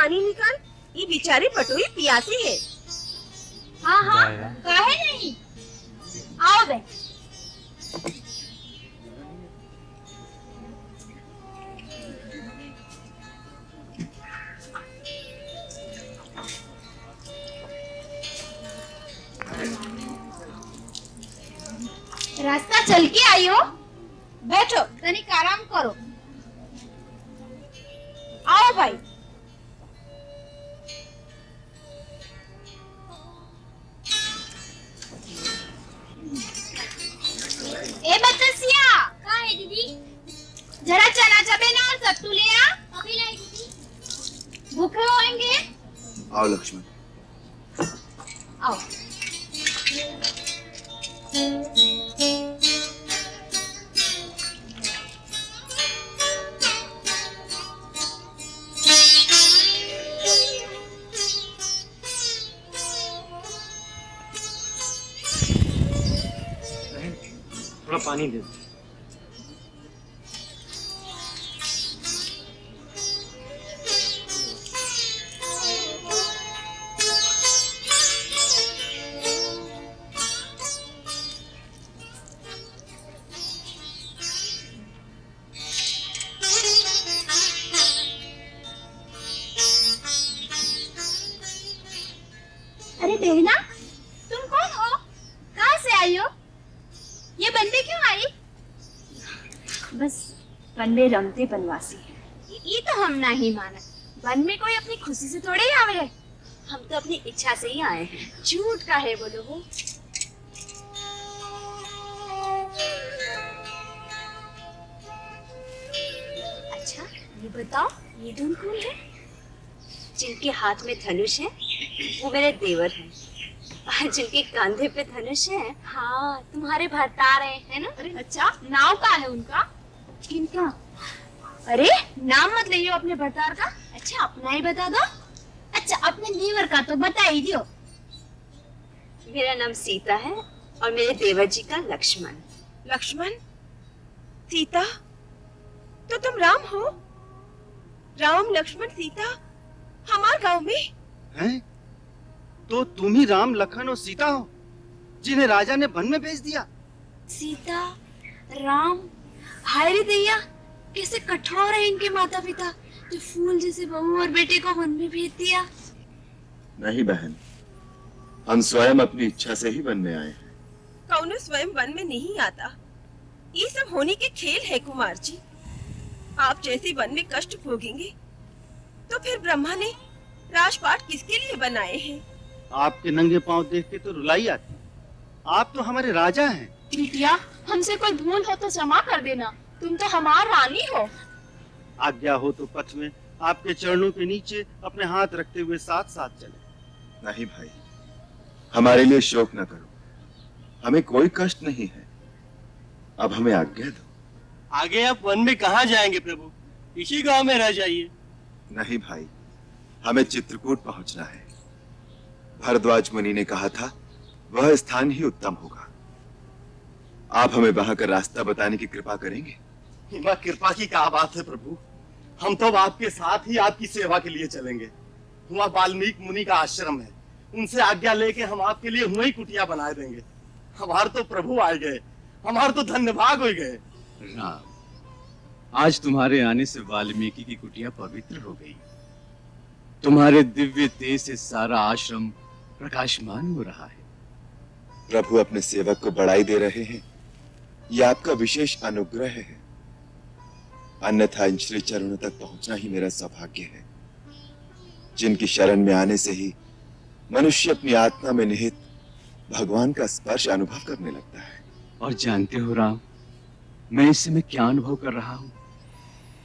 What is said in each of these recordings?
पानी निकाल, ये बेचारी पटोई प्यासी है। हाँ हाँ, काहे नहीं, आओ बे। रास्ता चल के आई हो, बैठो तनिक आराम करो। आओ भाई। ए बच्चिया, कहाँ है दीदी? जरा चना चबेना और सत्तू ले आ। अभी लाई दीदी। भूखे होंगे? आओ लक्ष्मण। आओ। थोड़ा पानी दे। अरे बहना, तुम कौन हो? कहाँ से आई हो? ये बन में क्यों आई? बस वन में रमते बनवासी है। ये तो हम नहीं माना। वन में कोई अपनी खुशी से थोड़े ही आवे है, हम तो अपनी इच्छा से ही आए हैं। झूठ का है बोलो वो। अच्छा ये बताओ, ये धुन कौन है? जिनके हाथ में धनुष है वो मेरे देवर हैं, और जिनके कंधे पे धनुष है, हाँ तुम्हारे भरतार हैं, है ना? अरे अच्छा, नाव का है उनका? किनका? अरे नाम मत ले अपने भरतार का। अच्छा अपना ही बता दो। अच्छा अपने देवर का तो बता ही दियो। मेरा नाम सीता है और मेरे देवर जी का लक्ष्मण। लक्ष्मण? सीता? तो तुम राम हो? राम लक्ष्मण सीता हमारे गांव में हैं? तो तुम ही राम लखन और सीता हो जिन्हें राजा ने वन में भेज दिया? सीता, राम, हाय रे दैया, कैसे कठोर है इनके माता पिता, जो फूल जैसे बहू और बेटे को वन में भेज दिया। नहीं बहन, हम स्वयं अपनी इच्छा से ही वन में आए हैं। कौनो स्वयं वन में नहीं आता। ये सब होने के खेल है कुमार जी। आप जैसे वन में कष्ट भोगेंगे तो फिर ब्रह्मा ने राजपाट किसके लिए बनाए हैं? आपके नंगे पांव देख के तो रुलाई आती। आप तो हमारे राजा हैं। बिटिया, हमसे कोई भूल हो तो क्षमा कर देना, तुम तो हमारी रानी हो। आज्ञा हो तो पथ में आपके चरणों के नीचे अपने हाथ रखते हुए साथ साथ चले। नहीं भाई, हमारे लिए शोक न करो, हमें कोई कष्ट नहीं है। अब हमें आज्ञा दो। आगे आप वन में कहाँ जाएंगे प्रभु? इसी गांव में रह जाइए। नहीं भाई, हमें चित्रकूट पहुंचना है। भरद्वाज मुनि ने कहा था वह स्थान ही उत्तम होगा। आप हमें वहां का रास्ता बताने की कृपा करेंगे? हिमा कृपा की क्या बात है प्रभु, हम तो आपके साथ ही आपकी सेवा के लिए चलेंगे। वहाँ वाल्मीकि मुनि का आश्रम है, उनसे आज्ञा लेके हम आपके लिए वही कुटिया बना देंगे। हमारे तो प्रभु आ गए, हमारे तो धन्यभाग हो गए। राम, आज तुम्हारे आने से वाल्मीकि की कुटिया पवित्र हो गई। तुम्हारे दिव्य तेज से सारा आश्रम प्रकाशमान हो रहा है। प्रभु अपने सेवक को बढ़ाई दे रहे हैं, यह आपका विशेष अनुग्रह है। अन्यथा इन श्री चरणों तक पहुंचना ही मेरा सौभाग्य है, जिनकी शरण में आने से ही मनुष्य अपनी आत्मा में निहित भगवान का स्पर्श अनुभव करने लगता है। और जानते हो राम, मैं इस समय क्या अनुभव कर रहा हूँ?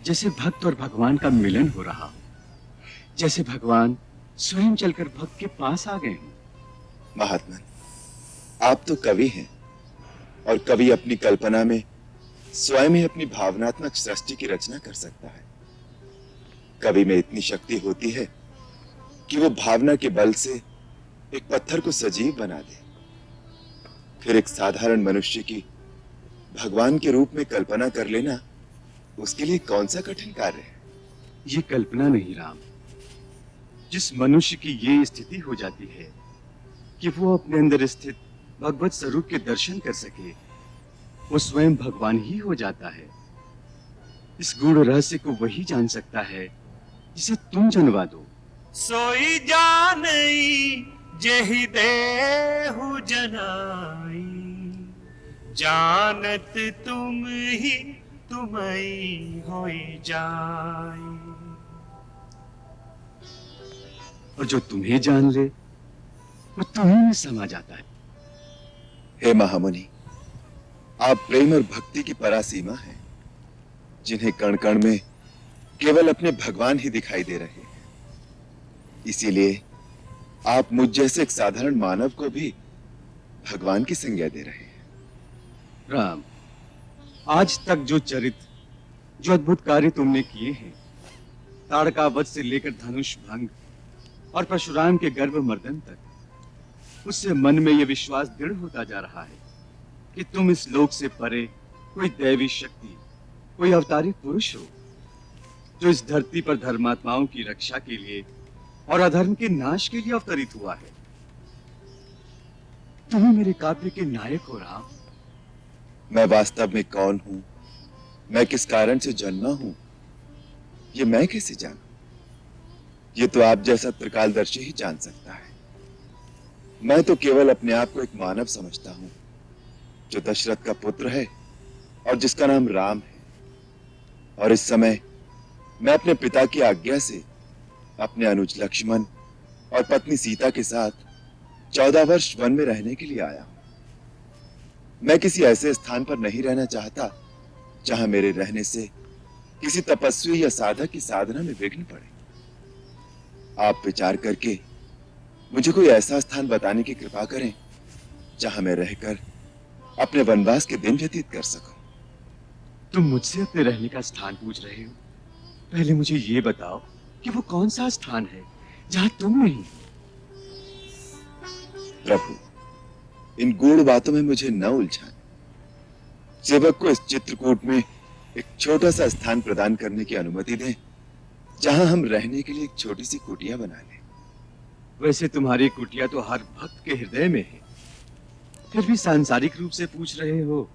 जैसे भक्त और भगवान का मिलन हो रहा हो, जैसे भगवान स्वयं चलकर भक्त के पास आ गए हों। महात्मन, आप तो कवि हैं, और कवि अपनी कल्पना में स्वयं ही अपनी भावनात्मक सृष्टि की रचना कर सकता है। कवि में इतनी शक्ति होती है कि वो भावना के बल से एक पत्थर को सजीव बना दे। फिर एक साधारण मनुष्य की भगवान के रूप में कल्पना कर लेना उसके लिए कौन सा कठिन कार्य है? ये कल्पना नहीं राम, जिस मनुष्य की ये स्थिति हो जाती है कि वो अपने अंदर स्थित भगवत स्वरूप के दर्शन कर सके, वो स्वयं भगवान ही हो जाता है। इस गूढ़ रहस्य को वही जान सकता है जिसे तुम जनवा दो। सोई जानई जेहि देहु जनाई, जानत तुम ही तुमई होई जाई। और जो तुम्हें जान ले वो तुम्हें में समा जाता है। हे महामुनि, आप प्रेम और भक्ति की परासीमा हैं, जिन्हें कण कण में केवल अपने भगवान ही दिखाई दे रहे हैं। इसीलिए आप मुझ जैसे एक साधारण मानव को भी भगवान की संज्ञा दे रहे हैं। राम, आज तक जो चरित्र, जो अद्भुत कार्य तुमने किए हैं, ताड़का वध से लेकर धनुष भंग और परशुराम के गर्भ मर्दन तक, उससे मन में यह विश्वास दृढ़ होता जा रहा है कि तुम इस लोक से परे कोई दैवी शक्ति, कोई अवतारी पुरुष हो, जो इस धरती पर धर्मात्माओं की रक्षा के लिए और अधर्म के नाश के लिए अवतरित हुआ है। तुम ही मेरे काव्य के नायक हो राम। मैं वास्तव में कौन हूं, मैं किस कारण से जन्मा हूं, ये मैं कैसे जानूं? ये तो आप जैसा त्रिकालदर्शी ही जान सकता है। मैं तो केवल अपने आप को एक मानव समझता हूं, जो दशरथ का पुत्र है और जिसका नाम राम है। और इस समय मैं अपने पिता की आज्ञा से अपने अनुज लक्ष्मण और पत्नी सीता के साथ 14 वर्ष वन में रहने के लिए आया हूं। मैं किसी ऐसे स्थान पर नहीं रहना चाहता जहां मेरे रहने से किसी तपस्वी या साधक की साधना में विघ्न पड़े। आप विचार करके मुझे कोई ऐसा स्थान बताने की कृपा करें जहां मैं रहकर अपने वनवास के दिन व्यतीत कर सकूं। तुम मुझसे अपने रहने का स्थान पूछ रहे हो? पहले मुझे ये बताओ कि वो कौन सा स्थान है जहां तुम नहीं। प्रभु, इन गूढ़ बातों में मुझे न उलझाएं। सेवक को इस चित्रकूट में एक छोटा सा स्थान प्रदान करने की अनुमति दें, जहां हम रहने के लिए एक छोटी सी कुटिया बना लें। वैसे तुम्हारी कुटिया तो हर भक्त के हृदय में है, फिर भी सांसारिक रूप से पूछ रहे हो